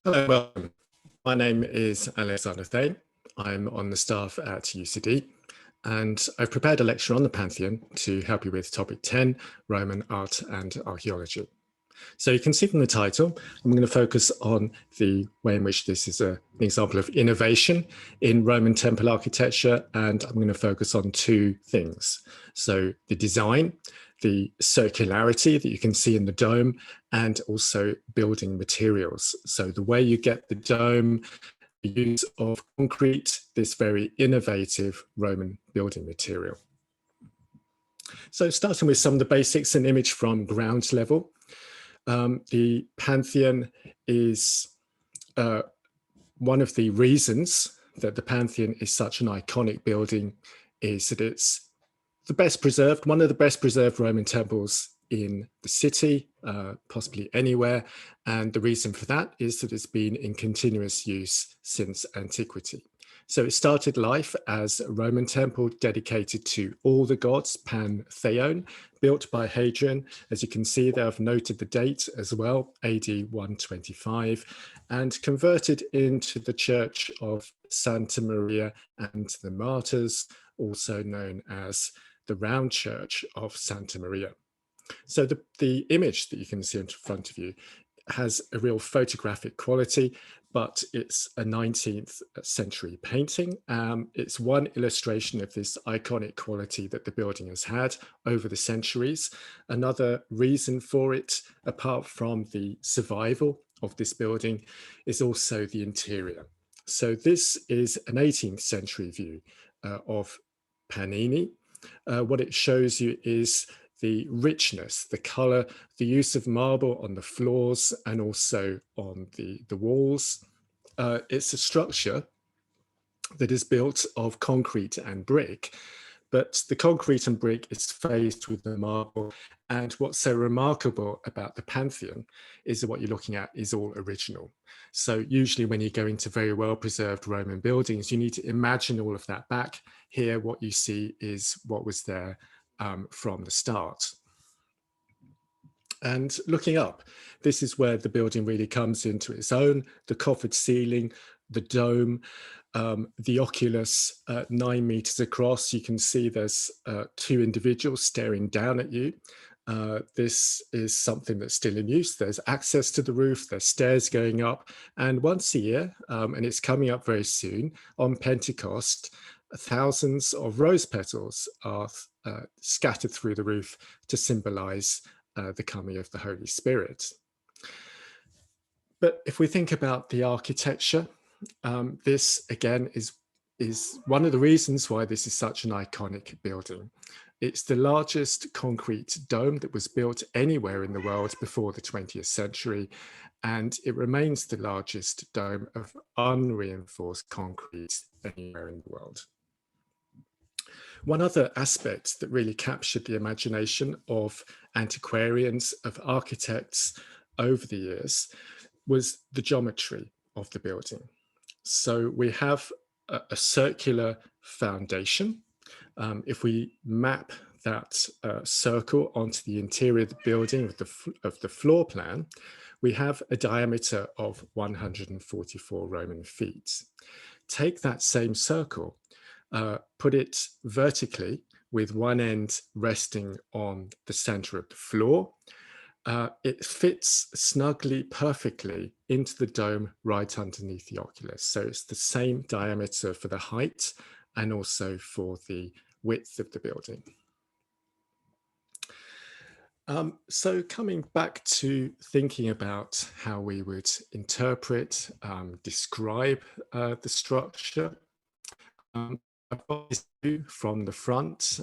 Hello, welcome. My name is Alexander Thein. I'm on the staff at UCD, and I've prepared a lecture on the Pantheon to help you with topic 10, Roman art and archaeology. So you can see from the title, I'm going to focus on the way in which this is an example of innovation in Roman temple architecture, and I'm going to focus on two things. So the design, the circularity that you can see in the dome, and also building materials. So the way you get the dome, the use of concrete, this very innovative Roman building material. So starting with some of the basics, an image from ground level. The Pantheon is one of the reasons that the Pantheon is such an iconic building is that it's the best preserved, one of the best preserved Roman temples in the city, possibly anywhere. And the reason for that is that it's been in continuous use since antiquity. So it started life as a Roman temple dedicated to all the gods, Pantheon, built by Hadrian. As you can see there, I've noted the date as well, AD 125, and converted into the Church of Santa Maria and the Martyrs, also known as the Round Church of Santa Maria. So the image that you can see in front of you has a real photographic quality, but it's a 19th century painting. It's one illustration of this iconic quality that the building has had over the centuries. Another reason for it, apart from the survival of this building, is also the interior. So this is an 18th century view of Panini. What it shows you is the richness, the color, the use of marble on the floors and also on the walls. It's a structure that is built of concrete and brick, but the concrete and brick is faced with the marble. And what's so remarkable about the Pantheon is that what you're looking at is all original. So usually when you go into very well preserved Roman buildings, you need to imagine all of that back. Here, what you see is what was there from the start. And looking up, this is where the building really comes into its own. The coffered ceiling, the dome, the oculus, 9 meters across. You can see there's two individuals staring down at you. This is something that's still in use. There's access to the roof, there's stairs going up, and once a year, and it's coming up very soon, on Pentecost, thousands of rose petals are scattered through the roof to symbolize the coming of the Holy Spirit. But if we think about the architecture, this again is one of the reasons why this is such an iconic building. It's the largest concrete dome that was built anywhere in the world before the 20th century, and it remains the largest dome of unreinforced concrete anywhere in the world. One other aspect that really captured the imagination of antiquarians, of architects over the years, was the geometry of the building. So we have a circular foundation. If we map that circle onto the interior of the building of the floor plan, we have a diameter of 144 Roman feet. Take that same circle, put it vertically with one end resting on the center of the floor. It fits snugly, perfectly into the dome right underneath the oculus. So it's the same diameter for the height and also for the width of the building. So coming back to thinking about how we would interpret, describe the structure, from the front,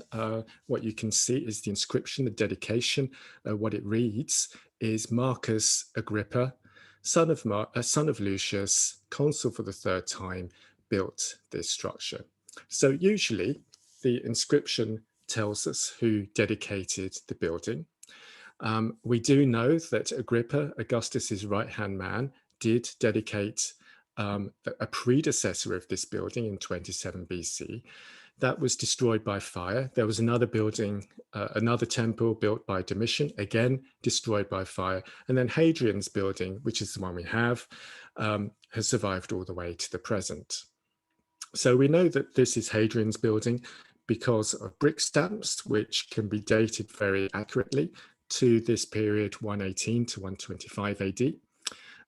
what you can see is the inscription, the dedication. What it reads is Marcus Agrippa, son of Lucius, consul for the 3rd time, built this structure. So usually the inscription tells us who dedicated the building. We do know that Agrippa, Augustus's right-hand man, did dedicate a predecessor of this building in 27 BC. that was destroyed by fire. There was another building, another temple built by Domitian, again destroyed by fire. And then Hadrian's building, which is the one we have, has survived all the way to the present. So we know that this is Hadrian's building because of brick stamps, which can be dated very accurately to this period 118 to 125 AD.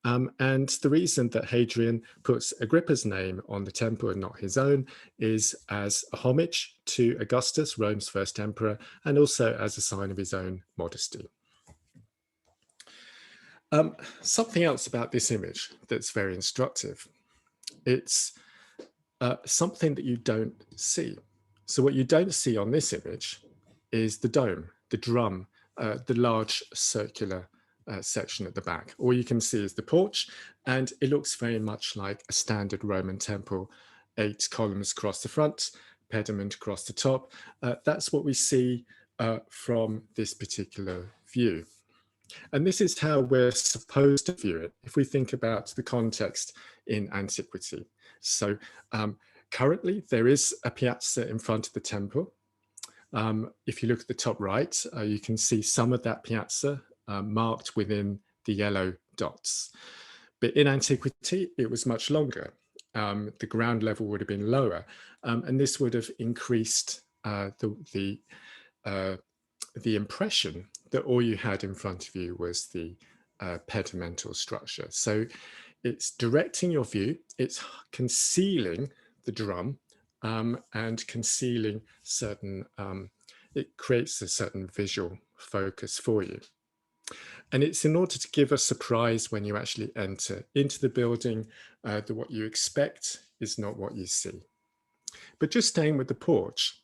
And the reason that Hadrian puts Agrippa's name on the temple and not his own is as a homage to Augustus, Rome's first emperor, and also as a sign of his own modesty. Something else about this image that's very instructive. It's something that you don't see. So what you don't see on this image is the dome, the drum, the large circular section at the back. All you can see is the porch, and it looks very much like a standard Roman temple, 8 columns across the front, pediment across the top. That's what we see from this particular view. And this is how we're supposed to view it if we think about the context in antiquity. So currently there is a piazza in front of the temple. If you look at the top right, you can see some of that piazza marked within the yellow dots. But in antiquity, it was much longer. The ground level would have been lower, and this would have increased the impression that all you had in front of you was the pedimental structure. So it's directing your view, it's concealing the drum, and concealing certain, it creates a certain visual focus for you. And it's in order to give a surprise when you actually enter into the building, that what you expect is not what you see. But just staying with the porch,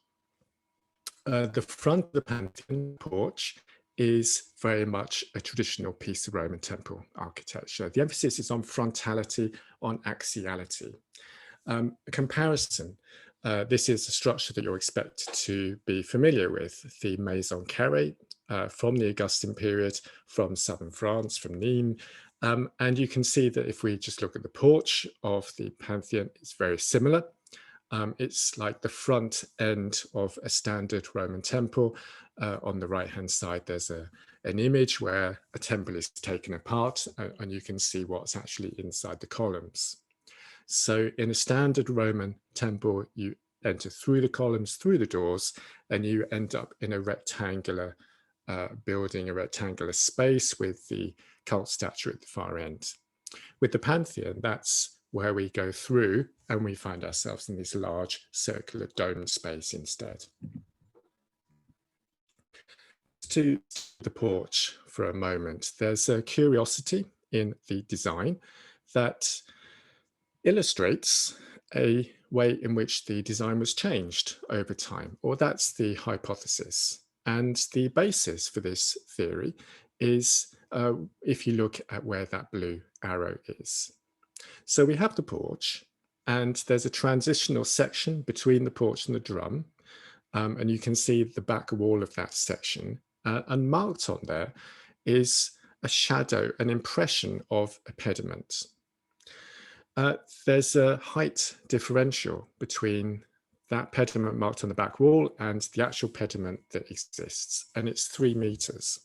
the front of the Pantheon porch is very much a traditional piece of Roman temple architecture. The emphasis is on frontality, on axiality. A comparison, this is a structure that you're expected to be familiar with, the Maison Carrée, from the Augustan period, from southern France, from Nîmes. And you can see that if we just look at the porch of the Pantheon, it's very similar. It's like the front end of a standard Roman temple. On the right-hand side, there's an image where a temple is taken apart, and you can see what's actually inside the columns. So in a standard Roman temple, you enter through the columns, through the doors, and you end up in a rectangular building, a rectangular space with the cult statue at the far end. With the Pantheon, that's where we go through and we find ourselves in this large circular dome space instead. To the porch for a moment, there's a curiosity in the design that illustrates a way in which the design was changed over time, or that's the hypothesis. And the basis for this theory is if you look at where that blue arrow is. So we have the porch, and there's a transitional section between the porch and the drum, and you can see the back wall of that section, and marked on there is a shadow, an impression of a pediment. There's a height differential between that pediment marked on the back wall and the actual pediment that exists, and it's 3 meters.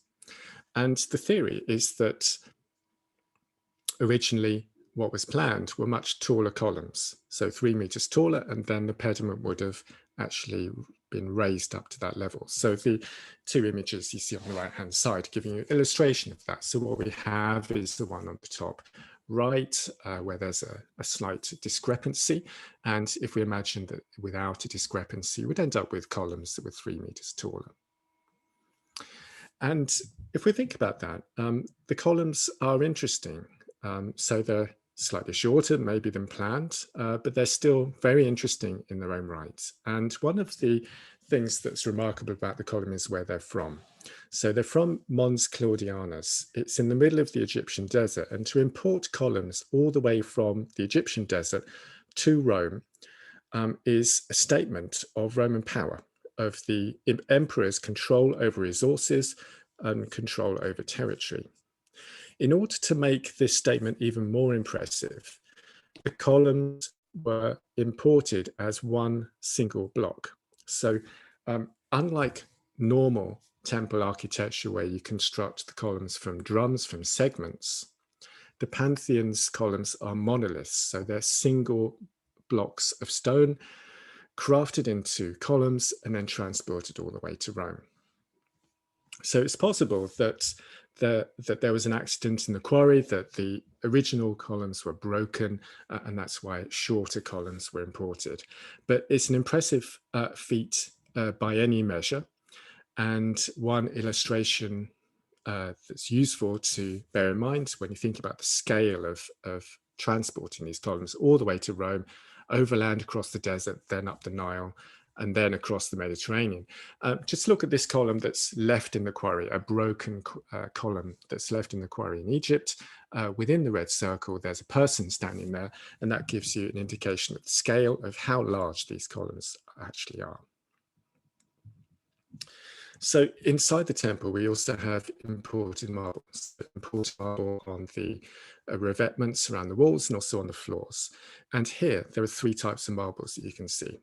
And the theory is that originally what was planned were much taller columns, so 3 meters taller, and then the pediment would have actually been raised up to that level. So the 2 images you see on the right hand side giving you an illustration of that. So what we have is the one on the top right, where there's a slight discrepancy, and if we imagine that without a discrepancy we'd end up with columns that were 3 meters taller. And if we think about that, the columns are interesting. So they're slightly shorter maybe than planned, but they're still very interesting in their own right. And one of the things that's remarkable about the column is where they're from. So they're from Mons Claudianus. It's in the middle of the Egyptian desert, and to import columns all the way from the Egyptian desert to Rome is a statement of Roman power, of the emperor's control over resources and control over territory. In order to make this statement even more impressive, the columns were imported as one single block. So unlike normal temple architecture where you construct the columns from drums, from segments, the Pantheon's columns are monoliths. So they're single blocks of stone crafted into columns and then transported all the way to Rome. So it's possible that there was an accident in the quarry, that the original columns were broken, and that's why shorter columns were imported. But it's an impressive feat by any measure. And one illustration that's useful to bear in mind when you think about the scale of transporting these columns all the way to Rome, overland across the desert, then up the Nile, and then across the Mediterranean. Just look at this column that's left in the quarry, a broken column that's left in the quarry in Egypt. Within the red circle, there's a person standing there, and that gives you an indication of the scale of how large these columns actually are. So inside the temple, we also have imported marbles, imported marble on the revetments around the walls and also on the floors. And here, there are three types of marbles that you can see.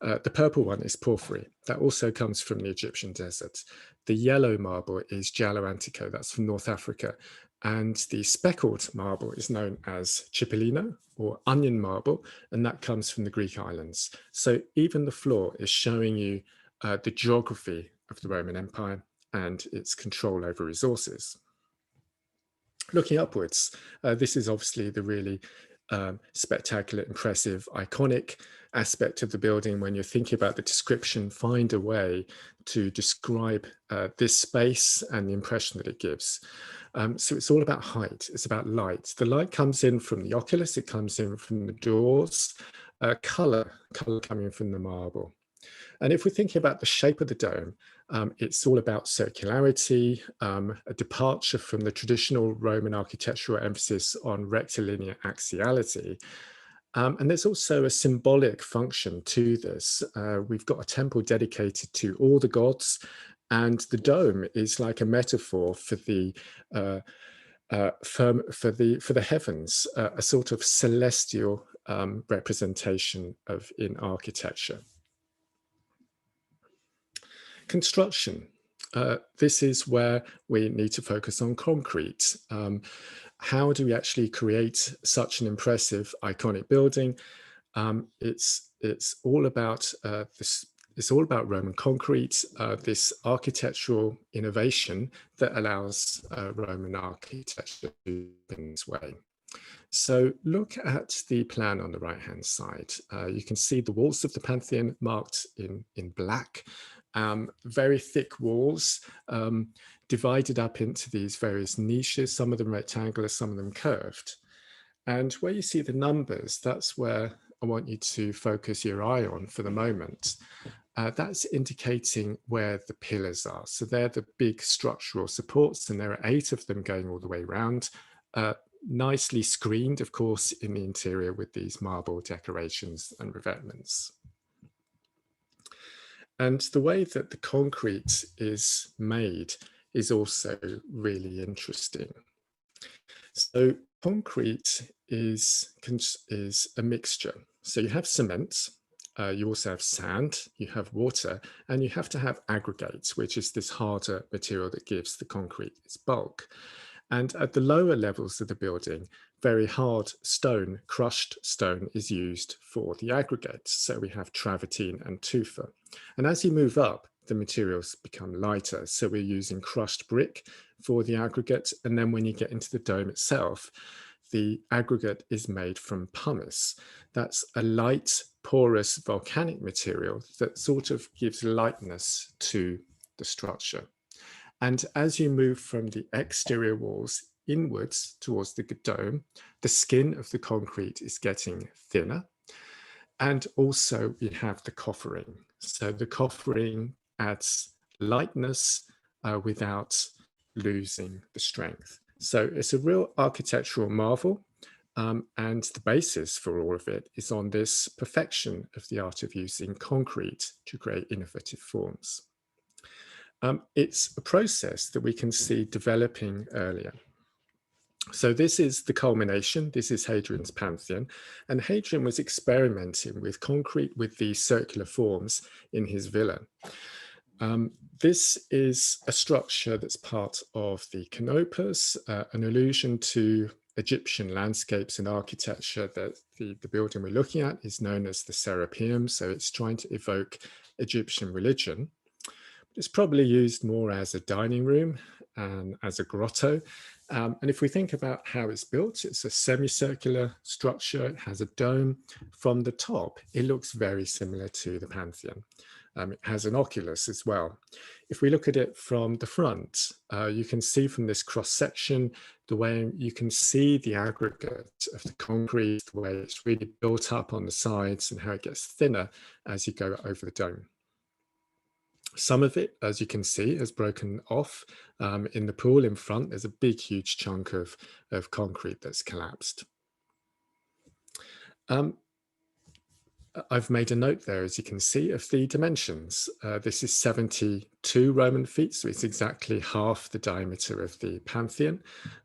The purple one is porphyry. That also comes from the Egyptian desert. The yellow marble is giallo antico. That's from North Africa. And the speckled marble is known as cipollino or onion marble, and that comes from the Greek islands. So even the floor is showing you the geography of the Roman Empire and its control over resources. Looking upwards, this is obviously the really spectacular, impressive, iconic aspect of the building. When you're thinking about the description, find a way to describe this space and the impression that it gives. So it's all about height, it's about light. The light comes in from the oculus, it comes in from the doors, color coming from the marble. And if we're thinking about the shape of the dome, it's all about circularity, a departure from the traditional Roman architectural emphasis on rectilinear axiality. And there's also a symbolic function to this. We've got a temple dedicated to all the gods, and the dome is like a metaphor for the heavens, a sort of celestial representation in architecture. Construction. This is where we need to focus on concrete. How do we actually create such an impressive, iconic building? It's all about this. It's all about Roman concrete, this architectural innovation that allows Roman architecture to move in this way. So look at the plan on the right-hand side. You can see the walls of the Pantheon marked in black. Very thick walls divided up into these various niches, some of them rectangular, some of them curved. And where you see the numbers, that's where I want you to focus your eye on for the moment. That's indicating where the pillars are. So they're the big structural supports, and there are 8 of them going all the way around, nicely screened, of course, in the interior with these marble decorations and revetments. And the way that the concrete is made is also really interesting. So concrete is a mixture. So you have cement, you also have sand, you have water, and you have to have aggregates, which is this harder material that gives the concrete its bulk. And at the lower levels of the building, very hard stone, crushed stone, is used for the aggregates. So we have travertine and tufa. And as you move up, the materials become lighter. So we're using crushed brick for the aggregate. And then when you get into the dome itself, the aggregate is made from pumice. That's a light, porous volcanic material that sort of gives lightness to the structure. And as you move from the exterior walls inwards towards the dome, the skin of the concrete is getting thinner. And also we have the coffering. So the coffering adds lightness without losing the strength. So it's a real architectural marvel. And the basis for all of it is on this perfection of the art of using concrete to create innovative forms. It's a process that we can see developing earlier. So this is the culmination. This is Hadrian's Pantheon. And Hadrian was experimenting with concrete with these circular forms in his villa. This is a structure that's part of the Canopus, an allusion to Egyptian landscapes and architecture. That the building we're looking at is known as the Serapeum, so it's trying to evoke Egyptian religion. It's probably used more as a dining room and as a grotto. And if we think about how it's built, it's a semicircular structure. It has a dome. From the top, it looks very similar to the Pantheon. It has an oculus as well. If we look at it from the front, you can see from this cross section the way you can see the aggregate of the concrete, the way it's really built up on the sides and how it gets thinner as you go over the dome. Some of it, as you can see, has broken off in the pool in front. There's a big, huge chunk of concrete that's collapsed. I've made a note there, as you can see, of the dimensions. This is 72 Roman feet, so it's exactly half the diameter of the Pantheon.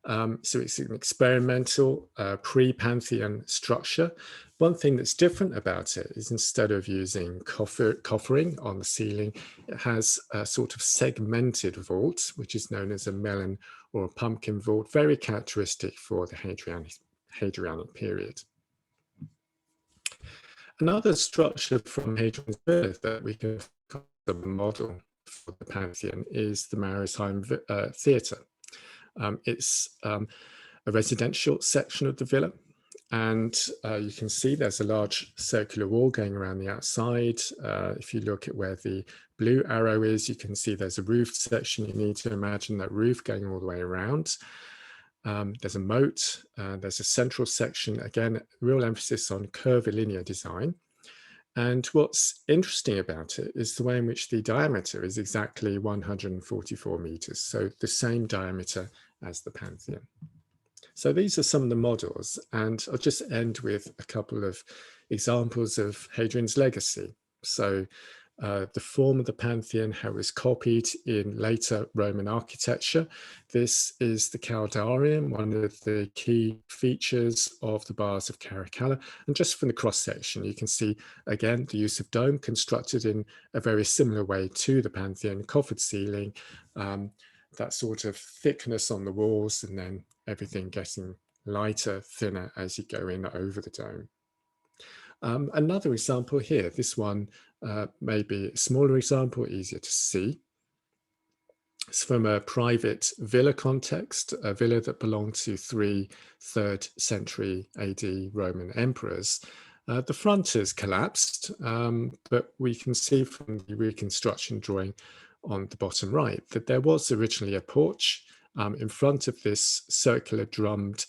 So it's an experimental pre-Pantheon structure. One thing that's different about it is instead of using coffering on the ceiling, it has a sort of segmented vault, which is known as a melon or a pumpkin vault, very characteristic for the Hadrianic period. Another structure from Hadrian's villa that we can call the model for the Pantheon is the Maritime Theatre. It's a residential section of the villa, and you can see there's a large circular wall going around the outside. If you look at where the blue arrow is, you can see there's a roofed section. You need to imagine that roof going all the way around. There's a moat, there's a central section, again, real emphasis on curvilinear design. And what's interesting about it is the way in which the diameter is exactly 144 meters, so the same diameter as the Pantheon. So these are some of the models, and I'll just end with a couple of examples of Hadrian's legacy. So the form of the Pantheon, how it was copied in later Roman architecture. This is the caldarium, one of the key features of the bars of Caracalla. And just from the cross section, you can see, again, the use of dome constructed in a very similar way to the Pantheon, coffered ceiling, that sort of thickness on the walls, and then everything getting lighter, thinner as you go in over the dome. Another example here, this one may be a smaller example, easier to see. It's from a private villa context, a villa that belonged to 3 3rd century AD Roman emperors. The front has collapsed, but we can see from the reconstruction drawing on the bottom right that there was originally a porch in front of this circular domed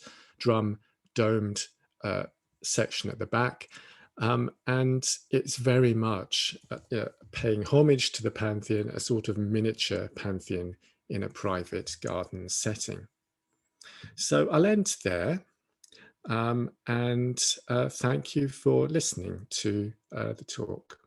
section at the back. And it's very much paying homage to the Pantheon, a sort of miniature Pantheon in a private garden setting. So I'll end there, and thank you for listening to the talk.